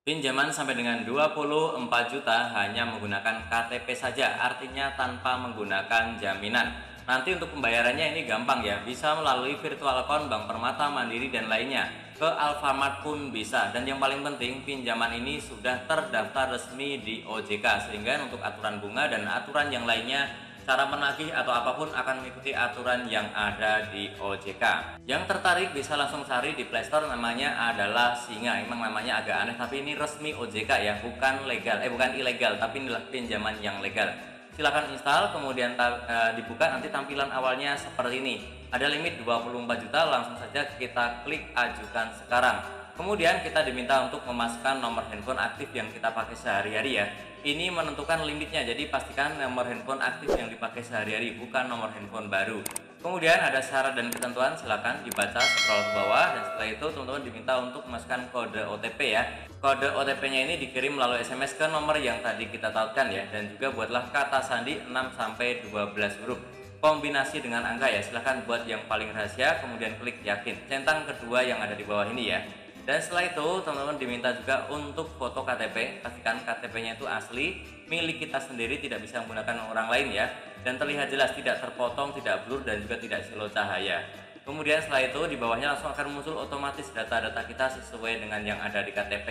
Pinjaman sampai dengan 24 juta hanya menggunakan KTP saja, artinya tanpa menggunakan jaminan. Nanti untuk pembayarannya ini gampang ya, bisa melalui virtual account Bank Permata, Mandiri, dan lainnya. Ke Alfamart pun bisa, dan yang paling penting pinjaman ini sudah terdaftar resmi di OJK, sehingga untuk aturan bunga dan aturan yang lainnya cara menagih atau apapun akan mengikuti aturan yang ada di OJK. Yang tertarik bisa langsung cari di Playstore, namanya adalah Singa. Emang namanya agak aneh tapi ini resmi OJK ya, bukan legal, bukan ilegal, tapi inilah pinjaman yang legal. Silahkan install, kemudian dibuka, nanti tampilan awalnya seperti ini. Ada limit 24 juta, langsung saja kita klik ajukan sekarang. Kemudian kita diminta untuk memasukkan nomor handphone aktif yang kita pakai sehari-hari ya. Ini menentukan limitnya, jadi pastikan nomor handphone aktif yang dipakai sehari-hari, bukan nomor handphone baru. Kemudian ada syarat dan ketentuan, silakan dibaca scroll ke bawah, dan setelah itu teman-teman diminta untuk memasukkan kode OTP ya. Kode OTP-nya ini dikirim melalui SMS ke nomor yang tadi kita tautkan ya, dan juga buatlah kata sandi 6-12 huruf. Kombinasi dengan angka ya, silahkan buat yang paling rahasia, kemudian klik yakin. Centang kedua yang ada di bawah ini ya. Dan setelah itu teman-teman diminta juga untuk foto KTP, pastikan KTP-nya itu asli, milik kita sendiri, tidak bisa menggunakan orang lain ya, dan terlihat jelas, tidak terpotong, tidak blur, dan juga tidak silau cahaya. Kemudian setelah itu di bawahnya langsung akan muncul otomatis data-data kita sesuai dengan yang ada di KTP.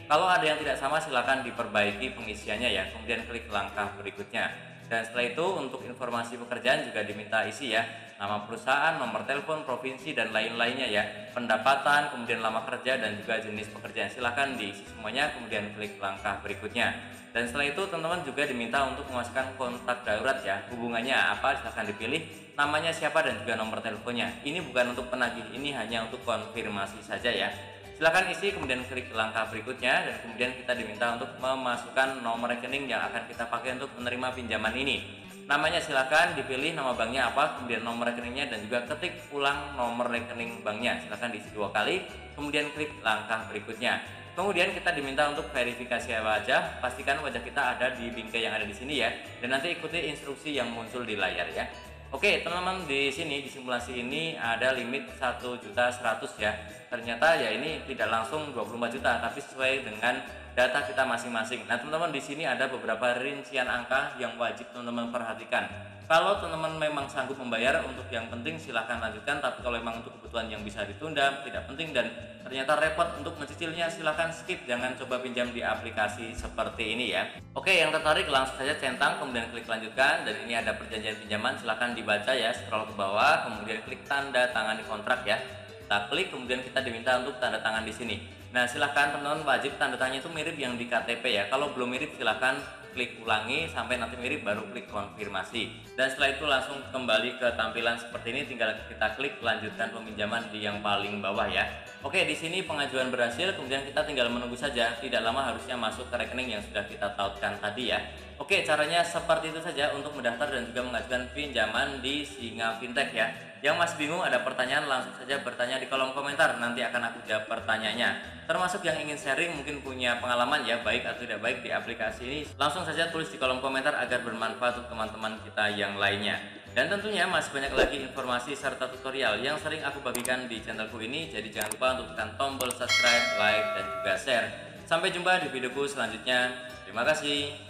Kalau ada yang tidak sama silakan diperbaiki pengisiannya ya, kemudian klik langkah berikutnya. Dan setelah itu untuk informasi pekerjaan juga diminta isi ya, nama perusahaan, nomor telepon, provinsi, dan lain-lainnya ya, pendapatan, kemudian lama kerja, dan juga jenis pekerjaan. Silahkan diisi semuanya, kemudian klik langkah berikutnya. Dan setelah itu teman-teman juga diminta untuk memasukkan kontak darurat ya, hubungannya apa silahkan dipilih, namanya siapa, dan juga nomor teleponnya. Ini bukan untuk penagih, ini hanya untuk konfirmasi saja ya. Silahkan isi, kemudian klik langkah berikutnya, dan kemudian kita diminta untuk memasukkan nomor rekening yang akan kita pakai untuk menerima pinjaman ini. Namanya silahkan dipilih, nama banknya apa, kemudian nomor rekeningnya, dan juga ketik ulang nomor rekening banknya. Silahkan diisi 2 kali, kemudian klik langkah berikutnya. Kemudian kita diminta untuk verifikasi wajah, pastikan wajah kita ada di bingkai yang ada di sini ya, dan nanti ikuti instruksi yang muncul di layar ya. Oke teman-teman, di sini di simulasi ini ada limit 1.100.000 ya. Ternyata ya ini tidak langsung 24 juta, tapi sesuai dengan data kita masing-masing. Nah teman-teman, di sini ada beberapa rincian angka yang wajib teman-teman perhatikan. Kalau teman-teman memang sanggup membayar, untuk yang penting silahkan lanjutkan. Tapi kalau memang untuk kebutuhan yang bisa ditunda, tidak penting, dan ternyata repot untuk mencicilnya, silahkan skip, jangan coba pinjam di aplikasi seperti ini ya. Oke, yang tertarik langsung saja centang, kemudian klik lanjutkan. Dan ini ada perjanjian pinjaman, silahkan dibaca ya, scroll ke bawah, kemudian klik tanda tangan di kontrak ya. Kita klik, kemudian kita diminta untuk tanda tangan di sini. Nah silahkan teman-teman, wajib tanda tangannya itu mirip yang di KTP ya. Kalau belum mirip silahkan klik ulangi sampai nanti mirip, baru klik konfirmasi. Dan setelah itu langsung kembali ke tampilan seperti ini, tinggal kita klik lanjutkan peminjaman di yang paling bawah ya. Oke, di sini pengajuan berhasil, kemudian kita tinggal menunggu saja. Tidak lama harusnya masuk ke rekening yang sudah kita tautkan tadi ya. Oke, caranya seperti itu saja untuk mendaftar dan juga mengajukan pinjaman di Singa Fintech ya. Yang masih bingung, ada pertanyaan, langsung saja bertanya di kolom komentar, nanti akan aku jawab pertanyaannya. Termasuk yang ingin sharing, mungkin punya pengalaman ya, baik atau tidak baik di aplikasi ini, langsung saja tulis di kolom komentar agar bermanfaat untuk teman-teman kita yang lainnya. Dan tentunya masih banyak lagi informasi serta tutorial yang sering aku bagikan di channelku ini, jadi jangan lupa untuk tekan tombol subscribe, like, dan juga share. Sampai jumpa di videoku selanjutnya. Terima kasih.